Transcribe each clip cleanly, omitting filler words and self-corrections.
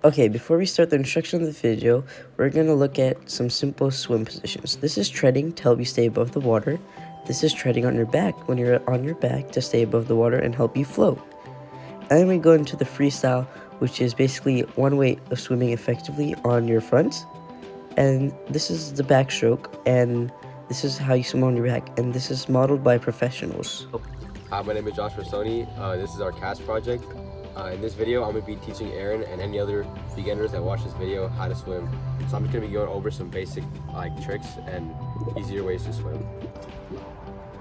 Okay, before we start the instruction of the video, we're going to look at some simple swim positions. This is treading to help you stay above the water. This is treading on your back when you're on your back to stay above the water and help you float. And then we go into the freestyle, which is basically one way of swimming effectively on your front. And this is the backstroke, and this is how you swim on your back, and this is modeled by professionals. Hi, my name is Josh Rossoni. This is our CAST project. In this video, I'm going to be teaching Aaron and any other beginners that watch this video how to swim. So I'm just going to be going over some basic tricks and easier ways to swim.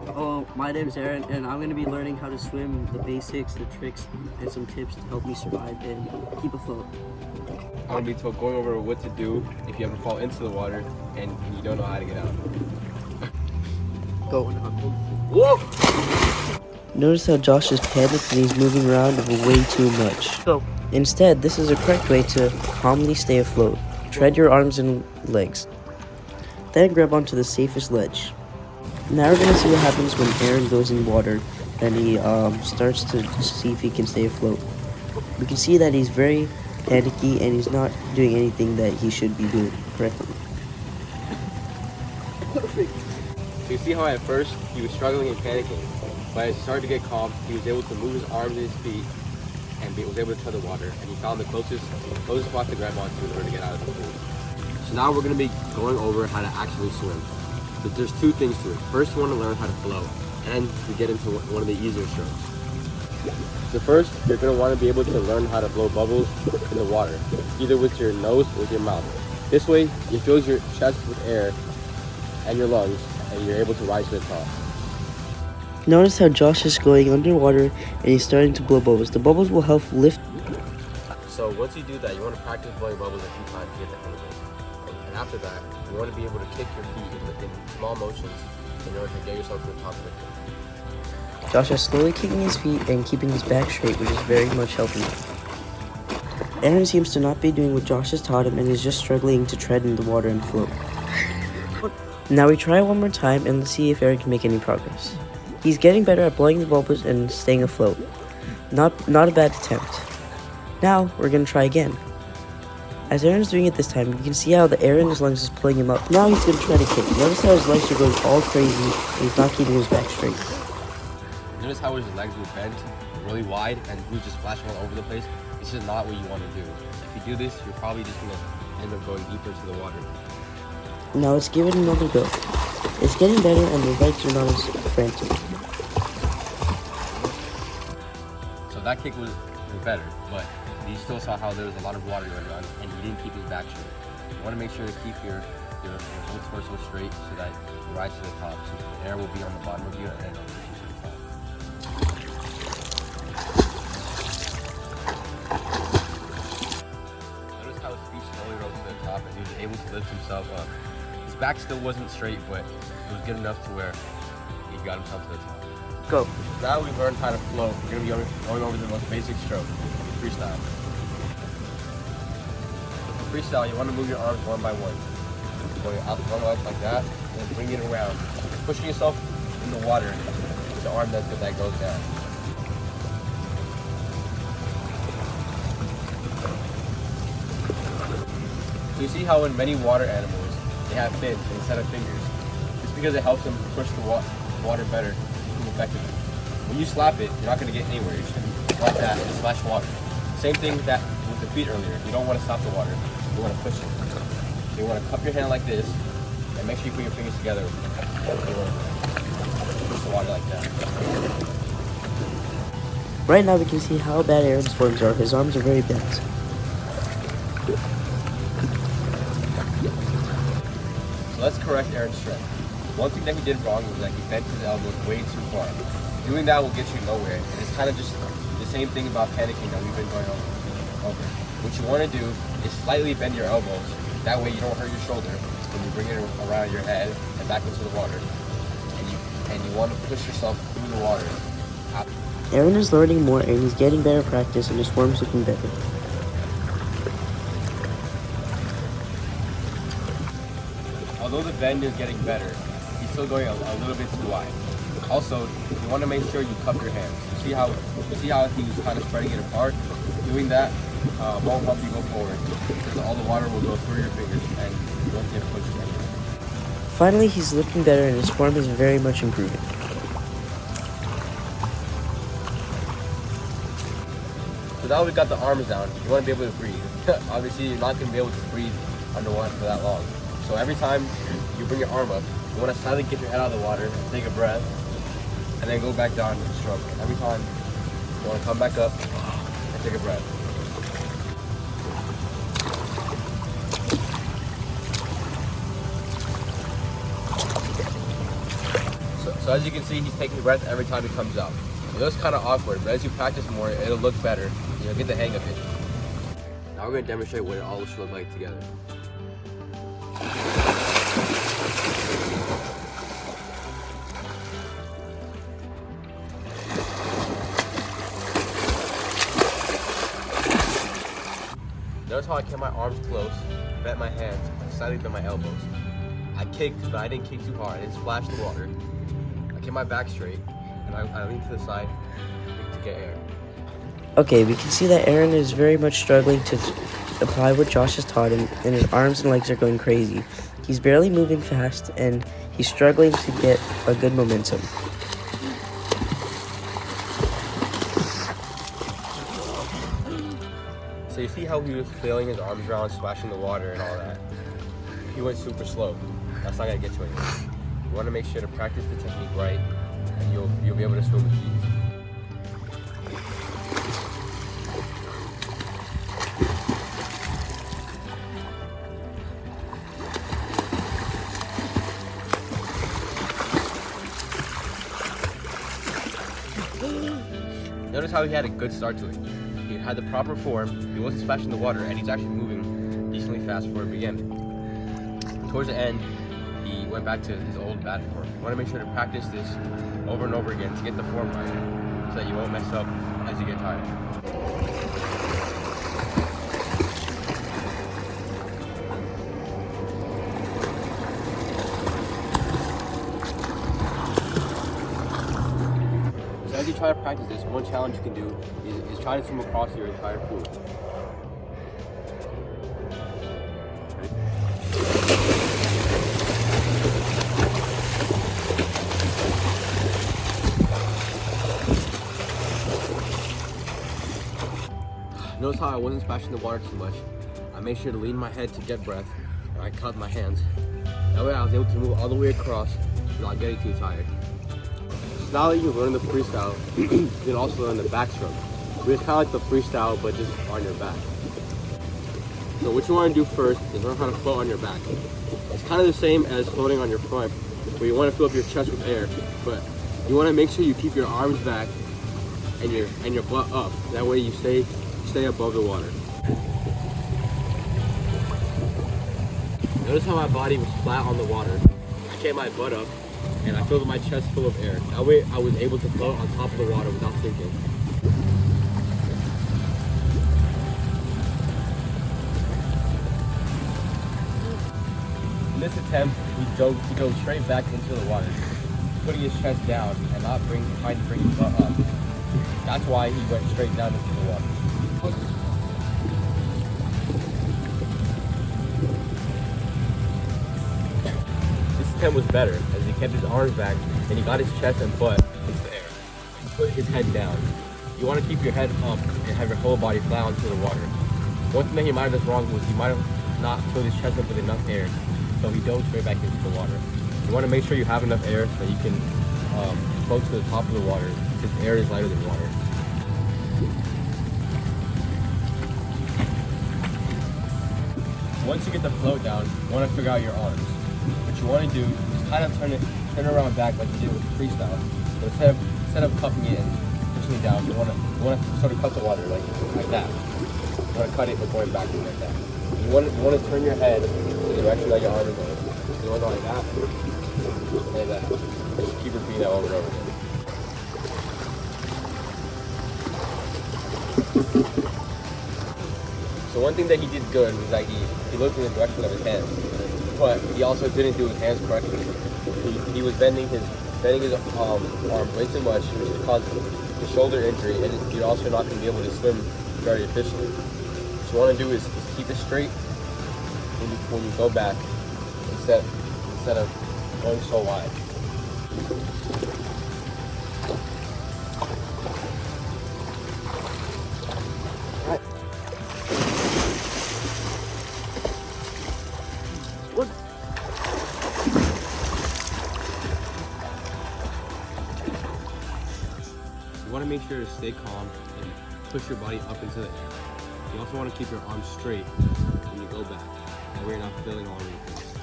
Hello, my name is Aaron, and I'm going to be learning how to swim, the basics, the tricks, and some tips to help me survive and keep afloat. I'm going to be going over what to do if you ever fall into the water and you don't know how to get out. Go. Whoa! Notice how Josh is panicked and he's moving around way too much. Go. Instead, this is a correct way to calmly stay afloat. Tread your arms and legs. Then grab onto the safest ledge. Now we're going to see what happens when Aaron goes in water and he starts to see if he can stay afloat. We can see that he's very panicky and he's not doing anything that he should be doing correctly. Perfect. So you see how at first he was struggling and panicking, but as he started to get calm, he was able to move his arms and his feet and was able to tread the water, and he found the closest spot to grab onto in order to get out of the pool. So now we're going to be going over how to actually swim. But there's two things to it. First, you want to learn how to flow, and we get into one of the easier strokes. So first, you're going to want to be able to learn how to blow bubbles in the water, either with your nose or with your mouth. This way, it fills your chest with air and your lungs, and you're able to rise to the top. Notice how Josh is going underwater and he's starting to blow bubbles. The bubbles will help lift. So once you do that, you want to practice blowing bubbles a few times to get the hang of it. And after that, you want to be able to kick your feet in small motions in order to get yourself to the top quickly. Josh is slowly kicking his feet and keeping his back straight, which is very much helping him. Aaron seems to not be doing what Josh has taught him and is just struggling to tread in the water and float. Now we try one more time and let's see if Aaron can make any progress. He's getting better at blowing the bubbles and staying afloat. Not a bad attempt. Now we're going to try again. As Aaron's doing it this time, you can see how the air in his lungs is pulling him up. Now he's going to try to kick. Notice how his legs are going all crazy and he's not keeping his back straight. Notice how his legs were bent really wide and he was just splashing all over the place. This is not what you want to do. If you do this, you're probably just going to end up going deeper into the water. Now let's give it another go. It's getting better and the legs are not as frantic. So that kick was better, but you still saw how there was a lot of water going around and he didn't keep his back straight. You want to make sure to keep your whole torso straight so that you rise to the top. So the air will be on the bottom of you and it'll push you to the top. Notice how his feet slowly rose to the top and he was able to lift himself up. His back still wasn't straight, but it was good enough to where he got himself to the top. Go. Now we've learned how to float. We're going to be going over the most basic stroke, freestyle. For freestyle, you want to move your arms one by one. Going up like that, and then bring it around. Pushing yourself in the water with the arm that goes down. So you see how in many water animals, they have fins instead of fingers. It's because it helps them push the water better. Effectively. When you slap it, you're not going to get anywhere. You're just going to like that and splash water. Same thing that with the feet earlier. You don't want to stop the water. You want to push it. So you want to cup your hand like this and make sure you put your fingers together. You want to push the water like that. Right now we can see how bad Aaron's forms are. His arms are very bent. So let's correct Aaron's strength. One thing that he did wrong was that he bent his elbows way too far. Doing that will get you nowhere, and it's kind of just the same thing about panicking that we've been going over. What you want to do is slightly bend your elbows. That way you don't hurt your shoulder when you bring it around your head and back into the water. And you want to push yourself through the water. Aaron is learning more and he's getting better practice and his form's looking better. Although the bend is getting better, he's still going a little bit too wide. Also, you want to make sure you cup your hands. See how he was kind of spreading it apart? Doing that won't help you go forward because all the water will go through your fingers and you won't get pushed anywhere. Finally, he's looking better and his form is very much improving. So now we've got the arms down, you want to be able to breathe. Obviously, you're not going to be able to breathe underwater for that long. So every time you bring your arm up, you want to slightly get your head out of the water, take a breath, and then go back down and stroke. Every time you want to come back up and take a breath. So as you can see, he's taking a breath every time he comes out. It looks kind of awkward, but as you practice more, it'll look better. You'll get the hang of it. Now we're going to demonstrate what it all should look like together. Notice how I kept my arms close, bent my hands, and slightly bent my elbows. I kicked, but I didn't kick too hard. I didn't splash the water. I kept my back straight, and I leaned to the side to get air. Okay, we can see that Aaron is very much struggling to apply what Josh has taught him, and his arms and legs are going crazy. He's barely moving fast, and he's struggling to get a good momentum. So you see how he was flailing his arms around, splashing the water and all that? He went super slow. That's not gonna get you anywhere. You wanna make sure to practice the technique right, and you'll be able to swim with ease. Notice how he had a good start to it. He had the proper form, he wasn't splashing the water, and he's actually moving decently fast before it began. Towards the end, he went back to his old bad form. You want to make sure to practice this over and over again to get the form right, so that you won't mess up as you get tired. So as you try to practice this, one challenge you can do is try to swim across your entire pool. Notice how I wasn't splashing the water too much. I made sure to lean my head to get breath, and I caught my hands. That way I was able to move all the way across without getting too tired. So now that you've learned the freestyle, you can also learn the backstroke. It's kind of like the freestyle, but just on your back. So what you want to do first is learn how to float on your back. It's kind of the same as floating on your front, where you want to fill up your chest with air, but you want to make sure you keep your arms back and your butt up. That way you stay above the water. Notice how my body was flat on the water. I kept my butt up and I filled my chest full of air. That way I was able to float on top of the water without sinking. In this attempt, he dove straight back into the water, putting his chest down and not trying to bring his butt up. That's why he went straight down into the water. This attempt was better as he kept his arms back and he got his chest and butt into the air. He put his head down. You want to keep your head up and have your whole body flat onto the water. One thing that he might have done wrong was he might have not filled his chest up with enough air, so he dove straight back into the water. You want to make sure you have enough air so that you can float to the top of the water, because air is lighter than water. Once you get the float down, you want to figure out your arms. What you want to do is kind of turn around back like you did with the freestyle. But instead of cupping it and pushing it down, you want to sort of cut the water like that. You want to cut it but going backwards like that. You want to turn your head in the direction that your arm is going. You want to go like that. Just keep repeating that over and over again. So one thing that he did good was that he looked in the direction of his hands, but he also didn't do his hands correctly. He was bending his arm way too much, which caused a shoulder injury, and you're also not going to be able to swim very efficiently. What you want to do is keep it straight when you go back instead of going so wide. What? You want to make sure to stay calm and push your body up into the air. You also want to keep your arms straight when you go back, that way you're not feeling all over the place.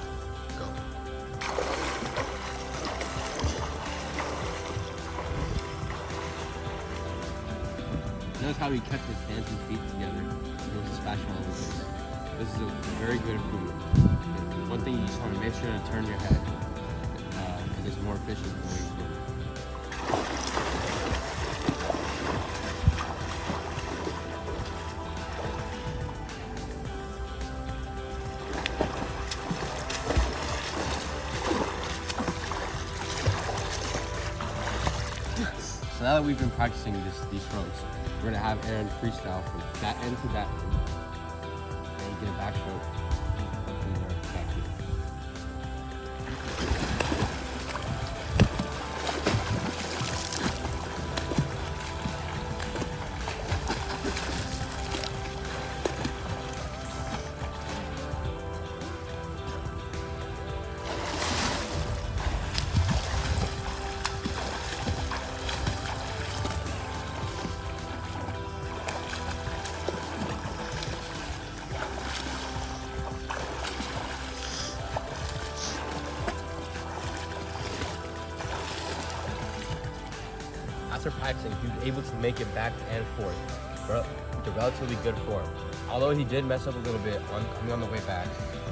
Go. Notice how he kept his hands and feet together. He was splashing all over the place. This is a very good improvement. And one thing you just want to make sure to turn your head, because it's more efficient than the way you do it. So now that we've been practicing these strokes, we're gonna have Aaron freestyle from that end to that end, and get a backstroke from there back here. After practicing, he was able to make it back and forth with a relatively good form. Although he did mess up a little bit coming on the way back,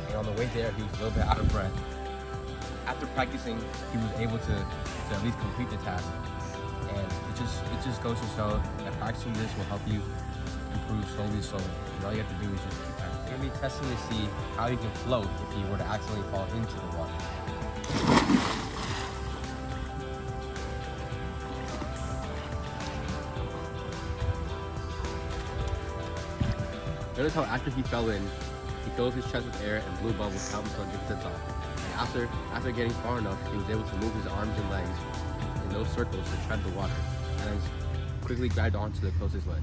and on the way there he was a little bit out of breath. After practicing, he was able to at least complete the task. And it just goes to show that practicing this will help you improve slowly. And all you have to do is just keep practicing. You're gonna be testing to see how you can float if you were to accidentally fall into the water. Notice how after he fell in, he filled his chest with air and blew bubbles out until it gets to the top. And after getting far enough, he was able to move his arms and legs in those circles to tread the water, and then quickly grabbed onto the closest ledge.